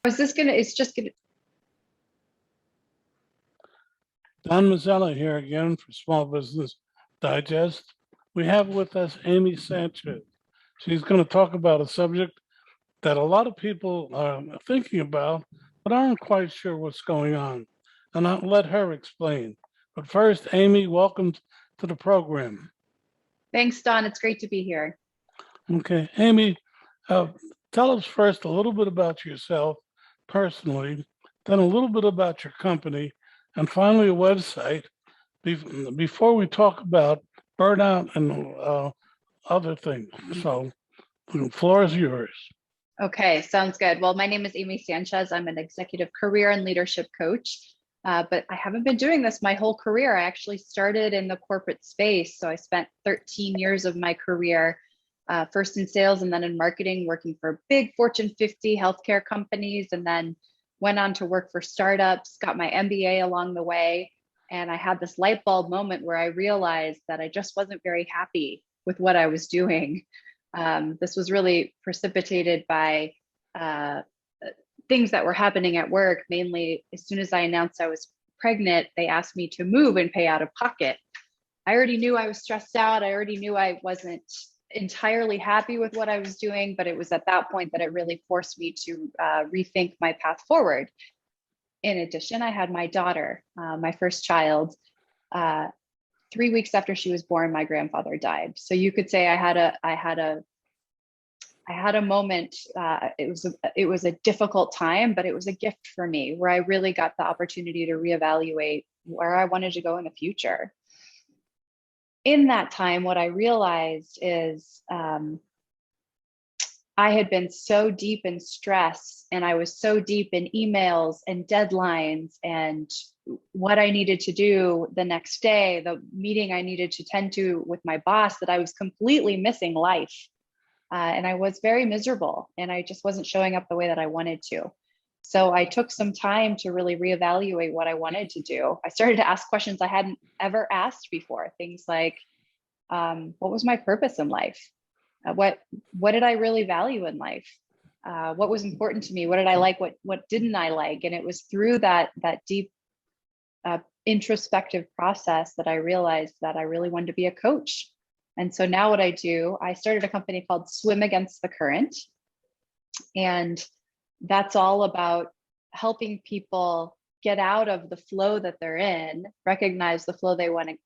It's just gonna. Don Mazzella here again for Small Business Digest. We have with us Amy Sanchez. She's going to talk about a subject that a lot of people are thinking about, but aren't quite sure what's going on. And I'll let her explain. But first, Amy, welcome to the program. Thanks, Don. It's great to be here. Okay, Amy, tell us first a little bit about yourself personally, then a little bit about your company, and finally a website before we talk about burnout and other things. So the floor is yours. Okay, sounds good. Well, my name is Amy Sanchez. I'm an executive career and leadership coach, but I haven't been doing this my whole career. I actually started in the corporate space. So I spent 13 years of my career, first in sales and then in marketing, working for big Fortune 50 healthcare companies, and then went on to work for startups, got my MBA along the way. And I had this light bulb moment where I realized that I just wasn't very happy with what I was doing. This was really precipitated by things that were happening at work. Mainly, as soon as I announced I was pregnant, they asked me to move and pay out of pocket. I already knew I was stressed out. I already knew I wasn't entirely happy with what I was doing, but it was at that point that it really forced me to rethink my path forward. In addition, I had my daughter, my first child. 3 weeks after she was born, my grandfather died. So you could say I had a moment. It was a difficult time, but it was a gift for me where I really got the opportunity to reevaluate where I wanted to go in the future. In that time, what I realized is I had been so deep in stress, and I was so deep in emails and deadlines and what I needed to do the next day, the meeting I needed to tend to with my boss, that I was completely missing life. And I was very miserable, and I just wasn't showing up the way that I wanted to. So I took some time to really reevaluate what I wanted to do. I started to ask questions I hadn't ever asked before. Things like, what was my purpose in life? What did I really value in life? What was important to me? What did I like? What didn't I like? And it was through that deep introspective process that I realized that I really wanted to be a coach. And so now what I do, I started a company called Swim Against the Current. And that's all about helping people get out of the flow that they're in, recognize the flow they want to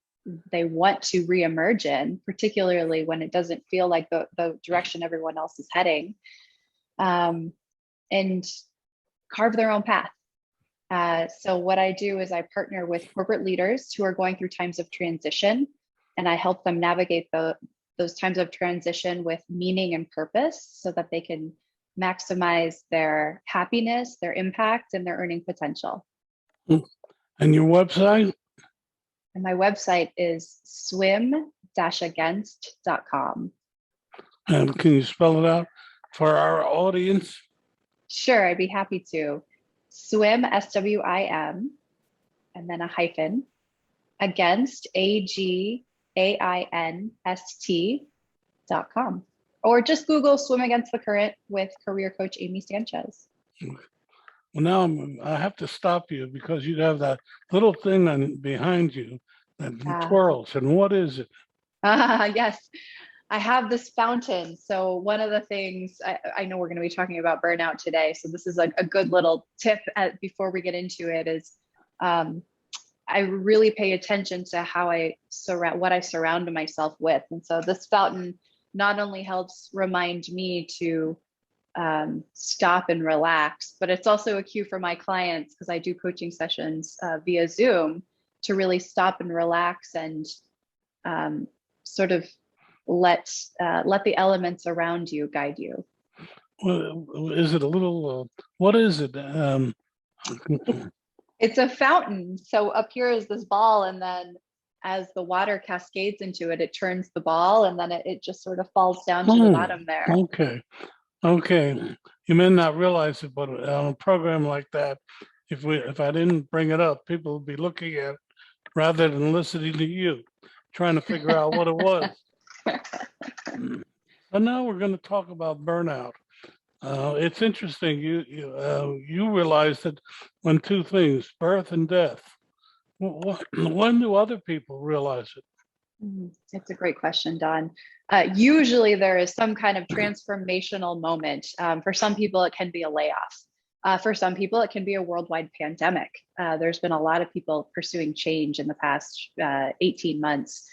reemerge in, particularly when it doesn't feel like the direction everyone else is heading, and carve their own path. So what I do is I partner with corporate leaders who are going through times of transition, and I help them navigate those times of transition with meaning and purpose so that they can maximize their happiness, their impact, and their earning potential. And your website? And my website is swim-against.com. And can you spell it out for our audience? Sure, I'd be happy to. Swim, SWIM, and then a hyphen, against, AGAINST.com. Or just Google Swim Against the Current with career coach Amy Sanchez. Well, now I have to stop you because you have that little thing behind you that twirls. And what is it? Yes, I have this fountain. So one of the things, I know we're going to be talking about burnout today, so this is a good little tip before we get into it, is I really pay attention to how what I surround myself with. And so this fountain not only helps remind me to stop and relax, but it's also a cue for my clients, because I do coaching sessions via Zoom, to really stop and relax and sort of let the elements around you guide you. Well, is it a little, what is it? It's a fountain. So up here is this ball, and then as the water cascades into it, it turns the ball, and then it just sort of falls down to the bottom there. Okay. You may not realize it, but on a program like that, if I didn't bring it up, people would be looking at it rather than listening to you, trying to figure out what it was. But now we're going to talk about burnout. It's interesting. You realize that when two things, birth and death. When do other people realize it? It's a great question, Don. Usually there is some kind of transformational moment. For some people, it can be a layoff. For some people, it can be a worldwide pandemic. There's been a lot of people pursuing change in the past 18 months.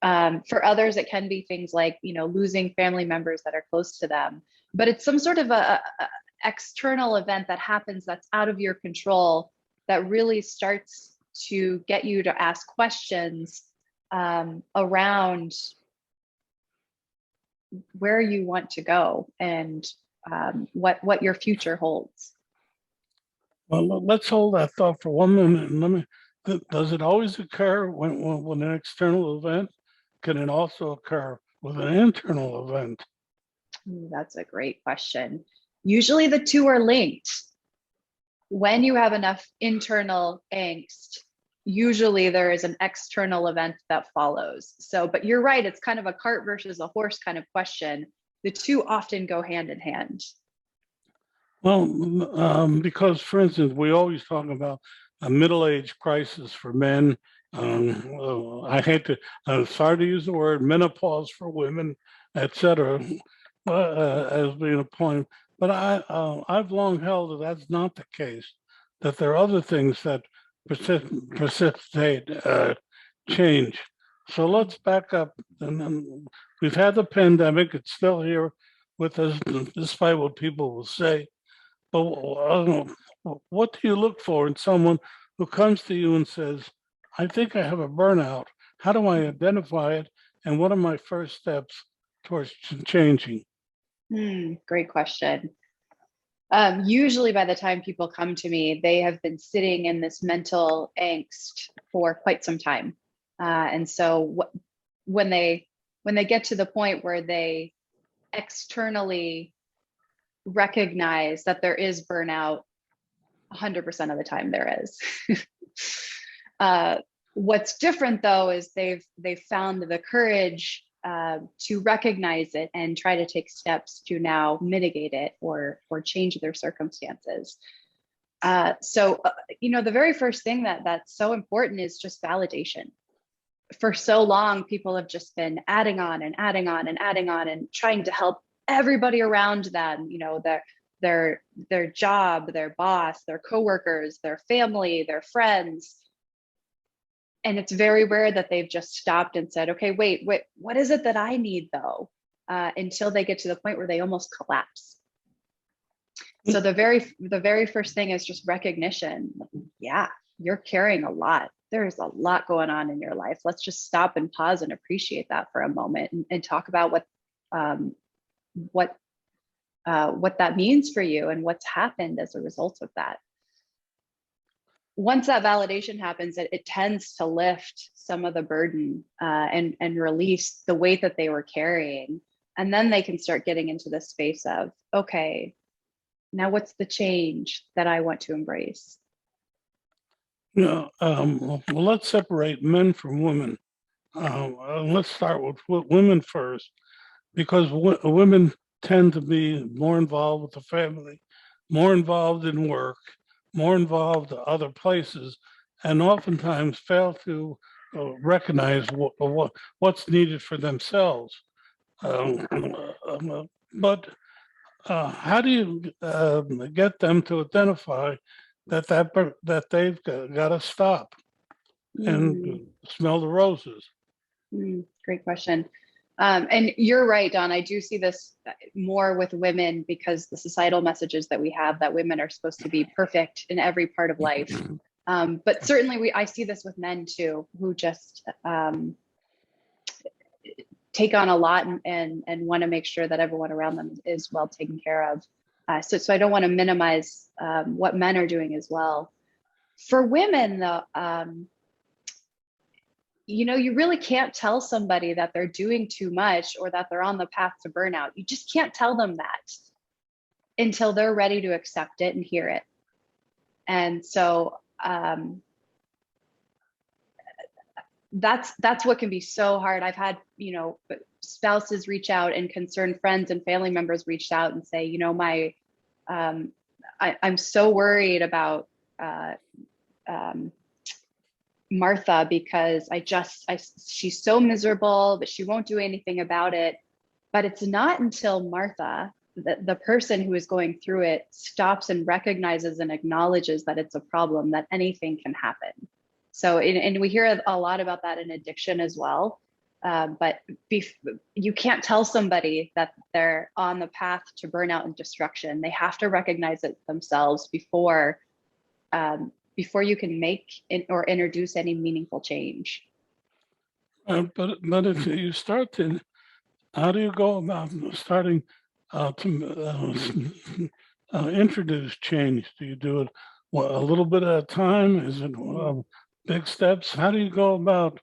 For others, it can be things like, losing family members that are close to them. But it's some sort of a external event that happens that's out of your control that really starts to get you to ask questions around where you want to go and what your future holds. Well, let's hold that thought for 1 minute. And does it always occur when an external event? Can it also occur with an internal event? That's a great question. Usually the two are linked. When you have enough internal angst, usually there is an external event that follows. So, but you're right, it's kind of a cart versus a horse kind of question. The two often go hand in hand. Well, because for instance, we always talk about a middle-age crisis for men. I hate to, sorry to use the word menopause for women, etc., as being a point. But I've long held that that's not the case. That there are other things that precipitate change. So let's back up. And we've had the pandemic; it's still here with us, despite what people will say. But what do you look for in someone who comes to you and says, I think I have a burnout? How do I identify it? And what are my first steps towards changing? Great question. Usually by the time people come to me, they have been sitting in this mental angst for quite some time. And so when they get to the point where they externally recognize that there is burnout, 100% of the time there is. What's different though is they've found the courage to recognize it and try to take steps to now mitigate it or change their circumstances. So the very first thing that's so important is just validation. For so long, people have just been adding on and adding on and adding on and trying to help everybody around them, their job, their boss, their coworkers, their family, their friends. And it's very rare that they've just stopped and said, okay, wait, what is it that I need though? Until they get to the point where they almost collapse. So the very first thing is just recognition. Yeah, you're carrying a lot. There's a lot going on in your life. Let's just stop and pause and appreciate that for a moment and talk about what that means for you and what's happened as a result of that. Once that validation happens, it tends to lift some of the burden and release the weight that they were carrying. And then they can start getting into the space of, okay, now what's the change that I want to embrace? Well, let's separate men from women. Let's start with women first, because women tend to be more involved with the family, more involved in work, more involved in other places, and oftentimes fail to recognize what's needed for themselves. But how do you get them to identify that they've got to stop and smell the roses? Great question. And you're right, Don. I do see this more with women because the societal messages that we have that women are supposed to be perfect in every part of life. But certainly I see this with men too, who just take on a lot and want to make sure that everyone around them is well taken care of. So I don't want to minimize what men are doing as well. For women, though, you really can't tell somebody that they're doing too much or that they're on the path to burnout. You just can't tell them that until they're ready to accept it and hear it. And so that's what can be so hard. I've had, spouses reach out and concerned friends and family members reached out and say, um, I'm so worried about uh, um, Martha because she's so miserable, but she won't do anything about it. But it's not until Martha, the person who is going through it, stops and recognizes and acknowledges that it's a problem, that anything can happen. So, and we hear a lot about that in addiction as well. But you can't tell somebody that they're on the path to burnout and destruction. They have to recognize it themselves before you can make or introduce any meaningful change. But if you start to, how do you go about starting to introduce change? Do you do it a little bit at a time? Is it big steps? How do you go about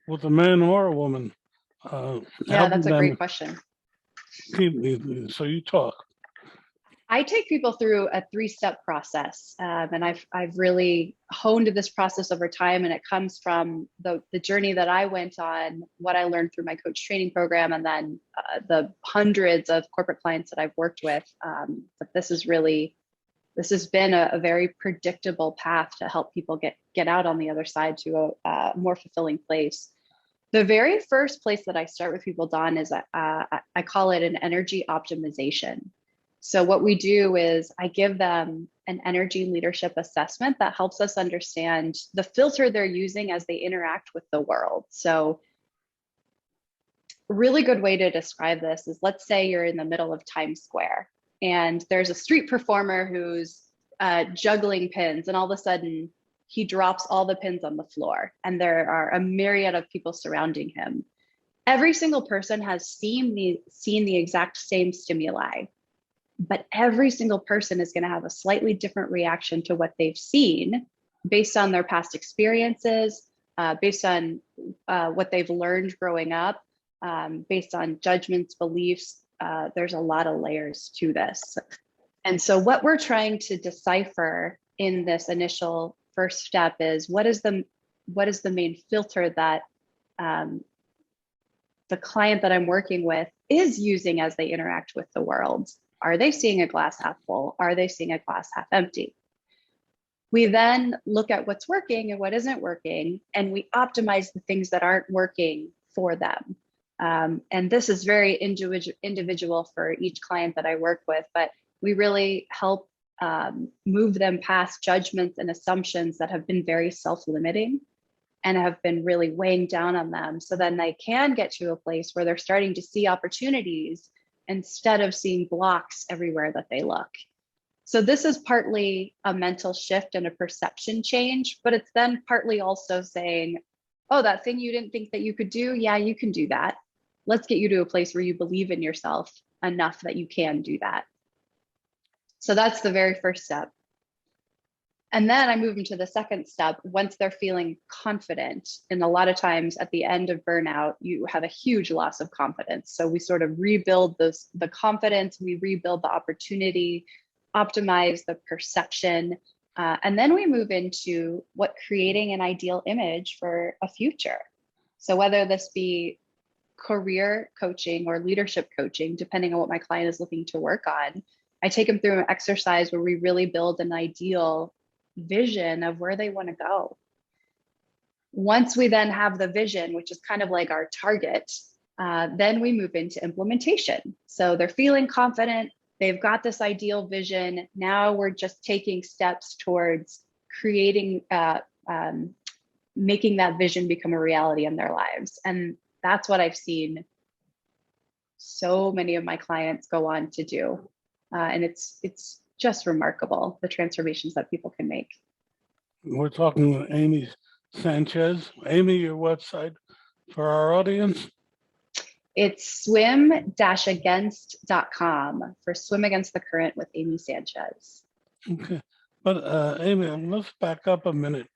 with a man or a woman Yeah, helping that's a them great question. keep? So you talk. I take people through a 3-step process, and I've really honed this process over time. And it comes from the journey that I went on, what I learned through my coach training program, and then the hundreds of corporate clients that I've worked with. But this has been a very predictable path to help people get out on the other side to a more fulfilling place. The very first place that I start with people, Don, is I call it an energy optimization. So what we do is I give them an energy leadership assessment that helps us understand the filter they're using as they interact with the world. So a really good way to describe this is, let's say you're in the middle of Times Square and there's a street performer who's juggling pins, and all of a sudden he drops all the pins on the floor and there are a myriad of people surrounding him. Every single person has seen the exact same stimuli, but every single person is going to have a slightly different reaction to what they've seen based on their past experiences, based on what they've learned growing up, based on judgments, beliefs. There's a lot of layers to this. And so what we're trying to decipher in this initial first step is, what is the main filter that the client that I'm working with is using as they interact with the world? Are they seeing a glass half full? Are they seeing a glass half empty? We then look at what's working and what isn't working, and we optimize the things that aren't working for them. And this is very individual for each client that I work with, but we really help move them past judgments and assumptions that have been very self-limiting and have been really weighing down on them. So then they can get to a place where they're starting to see opportunities instead of seeing blocks everywhere that they look. So this is partly a mental shift and a perception change, but it's then partly also saying, oh, that thing you didn't think that you could do, yeah, you can do that. Let's get you to a place where you believe in yourself enough that you can do that. So that's the very first step. And then I move them to the second step once they're feeling confident. And a lot of times at the end of burnout, you have a huge loss of confidence. So we sort of rebuild the confidence, we rebuild the opportunity, optimize the perception. And then we move into creating an ideal image for a future. So whether this be career coaching or leadership coaching, depending on what my client is looking to work on, I take them through an exercise where we really build an ideal vision of where they want to go. Once we then have the vision, which is kind of like our target, then we move into implementation. So they're feeling confident, they've got this ideal vision. Now we're just taking steps towards creating, making that vision become a reality in their lives. And that's what I've seen so many of my clients go on to do. And it's just remarkable, the transformations that people can make. We're talking with Amy Sanchez. Amy, your website for our audience? It's swim-against.com for Swim Against the Current with Amy Sanchez. Okay. But Amy, let's back up a minute.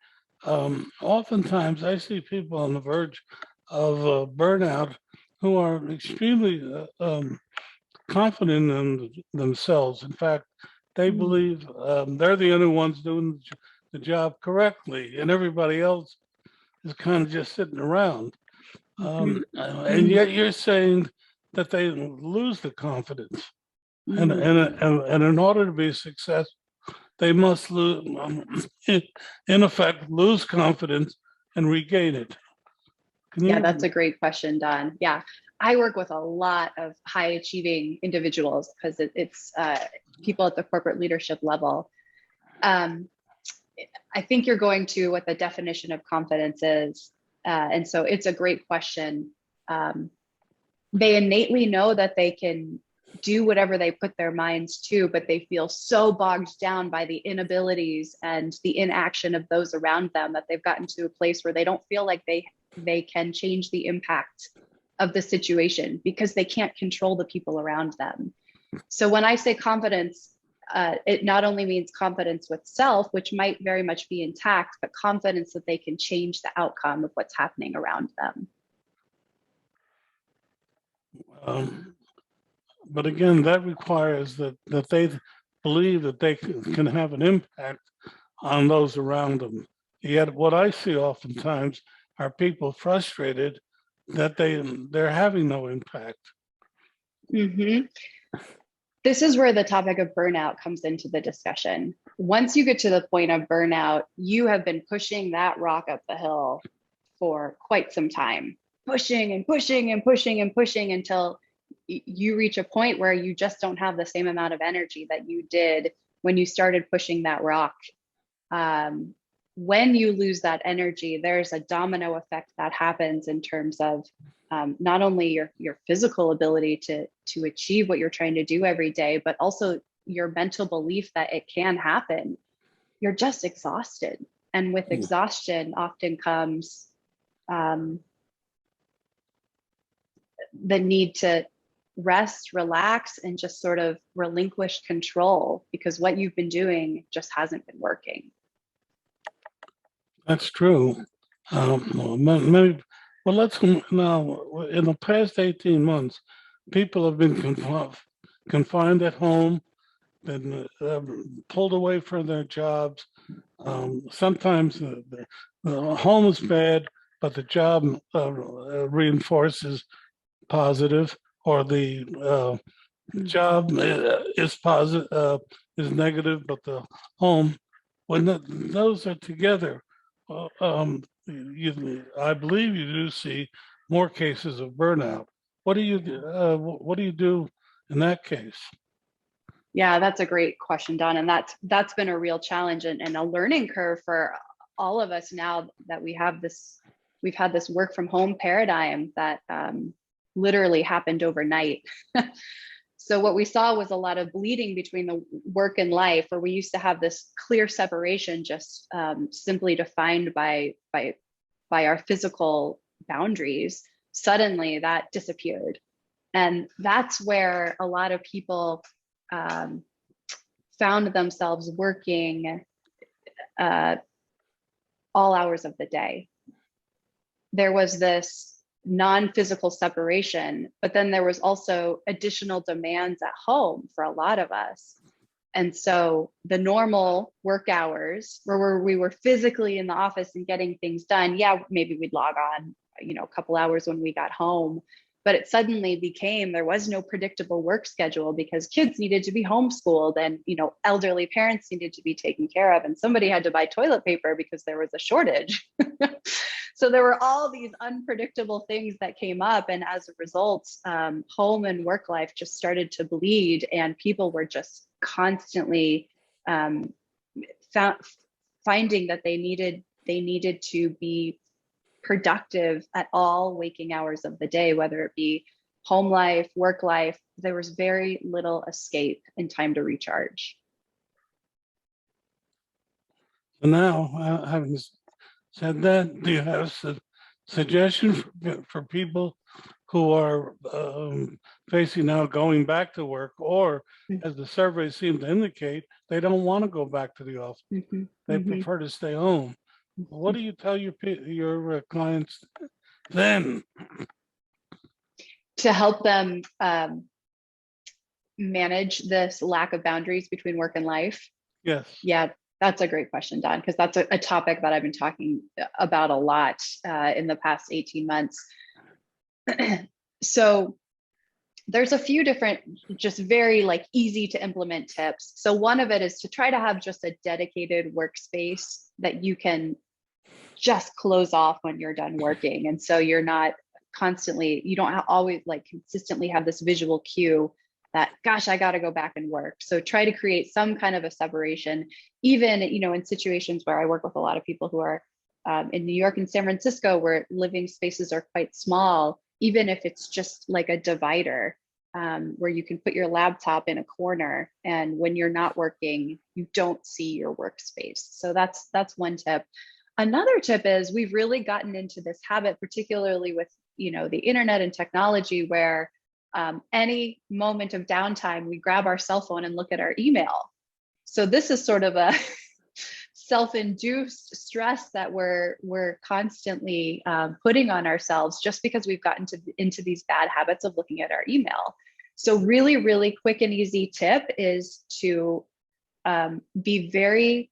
Oftentimes I see people on the verge of burnout who are extremely confident in themselves. In fact, they believe they're the only ones doing the job correctly, and everybody else is kind of just sitting around. Mhm. And yet you're saying that they lose the confidence. Mhm. And in order to be successful, they must lose, in effect, lose confidence and regain it. Can Yeah, that's you? a great question, Don. Yeah, I work with a lot of high achieving individuals because it's people at the corporate leadership level. Um, I think you're going to what the definition of confidence is. And so it's a great question. Um, they innately know that they can do whatever they put their minds to, but they feel so bogged down by the inabilities and the inaction of those around them that they've gotten to a place where they don't feel like they can change the impact of the situation because they can't control the people around them. So when I say confidence, it not only means confidence with self, which might very much be intact, but confidence that they can change the outcome of what's happening around them. Um, but again, that requires that they believe that they can have an impact on those around them. Yet, what I see oftentimes are people frustrated that they're having no impact. Mm-hmm. This is where the topic of burnout comes into the discussion. Once you get to the point of burnout, you have been pushing that rock up the hill for quite some time, pushing and pushing and pushing and pushing until you reach a point where you just don't have the same amount of energy that you did when you started pushing that rock. Um, when you lose that energy, there's a domino effect that happens in terms of not only your physical ability to achieve what you're trying to do every day, but also your mental belief that it can happen. You're just exhausted, and with exhaustion often comes the need to rest, relax, and just sort of relinquish control because what you've been doing just hasn't been working. That's true. Many, well, let's now, in the past 18 months, people have been confined at home, been pulled away from their jobs. Sometimes the home is bad, but the job reinforces positive, or the job is positive, is negative, but the home, when those are together, I believe you do see more cases of burnout. What do you do in that case? Yeah, that's a great question, Don. And that's been a real challenge and a learning curve for all of us now that we've had this work from home paradigm that literally happened overnight. So what we saw was a lot of bleeding between the work and life, where we used to have this clear separation just simply defined by our physical boundaries. Suddenly that disappeared. And that's where a lot of people found themselves working all hours of the day. There was this non-physical separation, but then there was also additional demands at home for a lot of us. And so the normal work hours where we were physically in the office and getting things done, yeah, maybe we'd log on, a couple hours when we got home, but it suddenly became, there was no predictable work schedule because kids needed to be homeschooled and, elderly parents needed to be taken care of, and somebody had to buy toilet paper because there was a shortage. So there were all these unpredictable things that came up. And as a result, home and work life just started to bleed, and people were just constantly finding that they needed to be productive at all waking hours of the day, whether it be home life, work life. There was very little escape and time to recharge. So now, having said that, do you have a suggestion for people who are facing now going back to work, or as the surveys seem to indicate, they don't want to go back to the office? Mm-hmm. They Mm-hmm. prefer to stay home. What do you tell your clients then? To help them manage this lack of boundaries between work and life. Yes. Yeah, That's a great question, Don, because that's a topic that I've been talking about a lot in the past 18 months. So there's a few different, just very like easy to implement tips. So one of it is to try to have just a dedicated workspace that you can just close off when you're done working. And so you're not constantly, you don't always like consistently have this visual cue that, gosh, I got to go back and work. So try to create some kind of a separation, even, in situations where I work with a lot of people who are in New York and San Francisco, where living spaces are quite small, even if it's just like a divider, where you can put your laptop in a corner, and when you're not working, you don't see your workspace. So that's one tip. Another tip is we've really gotten into this habit, particularly with the internet and technology, where any moment of downtime, we grab our cell phone and look at our email. So this is sort of a self-induced stress that we're constantly putting on ourselves, just because we've gotten into these bad habits of looking at our email. So really, really quick and easy tip is to be very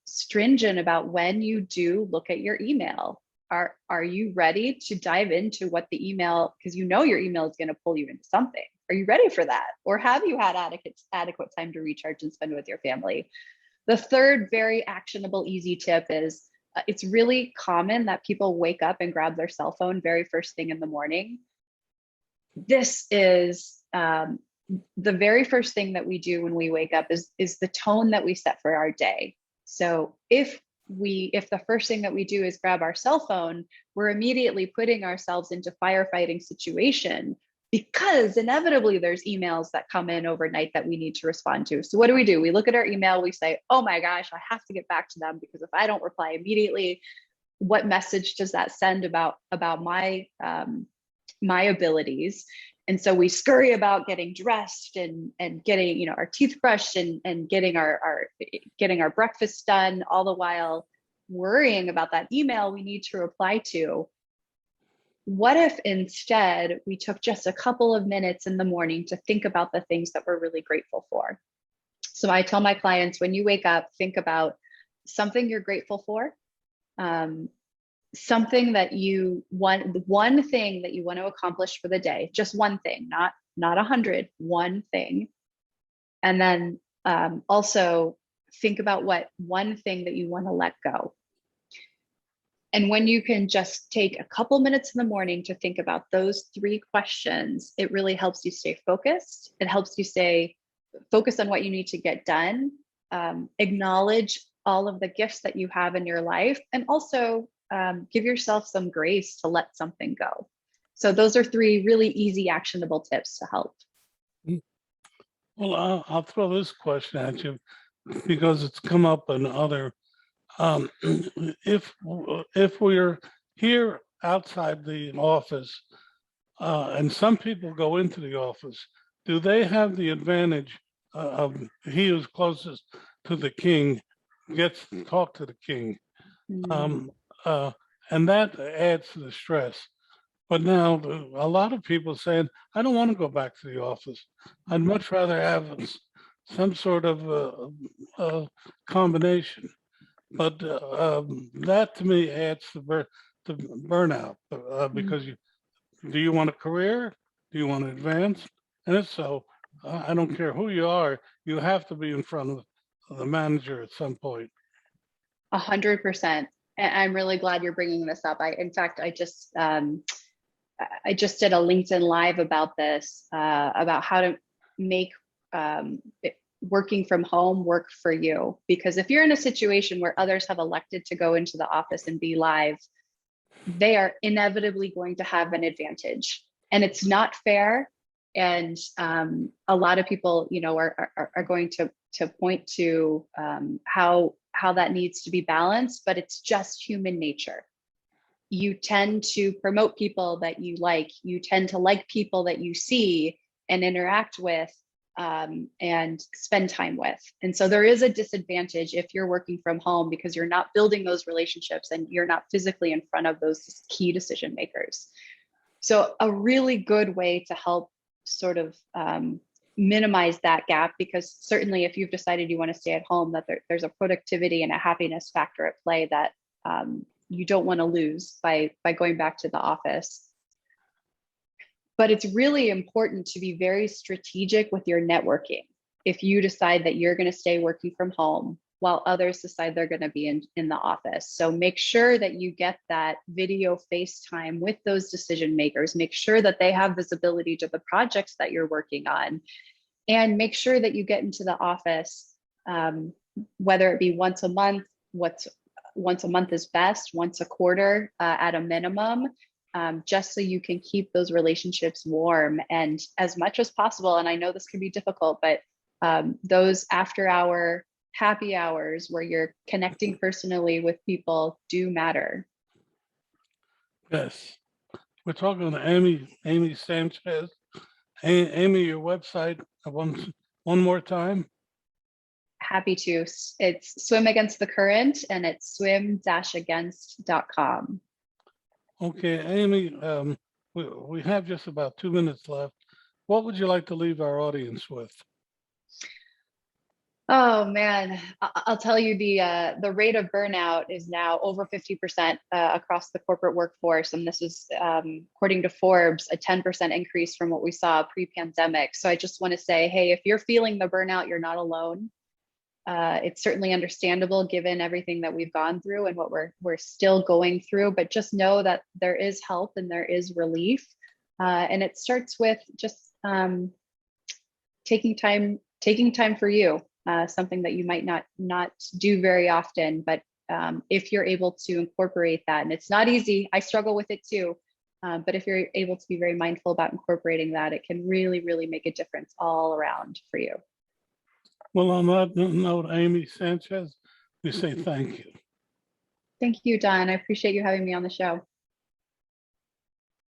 stringent about when you do look at your email. Are you ready to dive into what the email, because your email is going to pull you into something. Are you ready for that? Or have you had adequate time to recharge and spend with your family? The third very actionable, easy tip is it's really common that people wake up and grab their cell phone very first thing in the morning. This is the very first thing that we do when we wake up is the tone that we set for our day. So if the first thing that we do is grab our cell phone, we're immediately putting ourselves into firefighting situation, because inevitably there's emails that come in overnight that we need to respond to. So what do? We look at our email, we say, oh my gosh, I have to get back to them, because if I don't reply immediately, what message does that send about my abilities? And so we scurry about getting dressed and getting our teeth brushed and getting our breakfast done, all the while worrying about that email we need to reply to. What if instead we took just a couple of minutes in the morning to think about the things that we're really grateful for? So I tell my clients, when you wake up, think about something you're grateful for, something that one thing that you want to accomplish for the day, just one thing, not 100, one thing. And then also think about what one thing that you want to let go. And when you can just take a couple minutes in the morning to think about those 3 questions, it really helps you stay focused. It helps you stay focused on what you need to get done, acknowledge all of the gifts that you have in your life, and also give yourself some grace to let something go. So those are 3 really easy, actionable tips to help. Well, I'll throw this question at you because it's come up in other. If we're here outside the office, and some people go into the office, do they have the advantage of he who's closest to the king gets to talk to the king? And that adds to the stress. But now a lot of people saying, I don't want to go back to the office. I'd much rather have some sort of combination. But that to me adds to burnout, because do you want a career? Do you want to advance? And if so, I don't care who you are, you have to be in front of the manager at some point. 100%. And I'm really glad you're bringing this up. In fact, I just did a LinkedIn Live about this, about how to make working from home work for you. Because if you're in a situation where others have elected to go into the office and be live, they are inevitably going to have an advantage, and it's not fair. And a lot of people, are going to point to how that needs to be balanced, but it's just human nature. You tend to promote people that you like. You tend to like people that you see and interact with, and spend time with. And so there is a disadvantage if you're working from home, because you're not building those relationships and you're not physically in front of those key decision makers. So a really good way to help sort of minimize that gap, because certainly if you've decided you want to stay at home, that there's a productivity and a happiness factor at play that you don't want to lose by going back to the office. But it's really important to be very strategic with your networking. If you decide that you're going to stay working from home while others decide they're going to be in the office. So make sure that you get that video FaceTime with those decision makers. Make sure that they have visibility to the projects that you're working on, and make sure that you get into the office, whether it be once a month. Once a month is best, once a quarter at a minimum, just so you can keep those relationships warm and as much as possible. And I know this can be difficult, but those after-hour happy hours where you're connecting personally with people do matter. Yes. We're talking to Amy Sanchez. Amy, your website, one more time. Happy to. It's Swim Against the Current, and it's swim-against.com. Okay, Amy, we have just about 2 minutes left. What would you like to leave our audience with? Oh man, I'll tell you, the rate of burnout is now over 50% across the corporate workforce, and this is, according to Forbes, a 10% increase from what we saw pre-pandemic. So I just want to say, hey, if you're feeling the burnout, you're not alone. It's certainly understandable given everything that we've gone through and what we're still going through. But just know that there is help and there is relief, and it starts with just taking time for you. Something that you might not do very often, but if you're able to incorporate that, and it's not easy, I struggle with it too, but if you're able to be very mindful about incorporating that, it can really, really make a difference all around for you. Well, on that note, Amy Sanchez, we say thank you. Thank you, Don. I appreciate you having me on the show.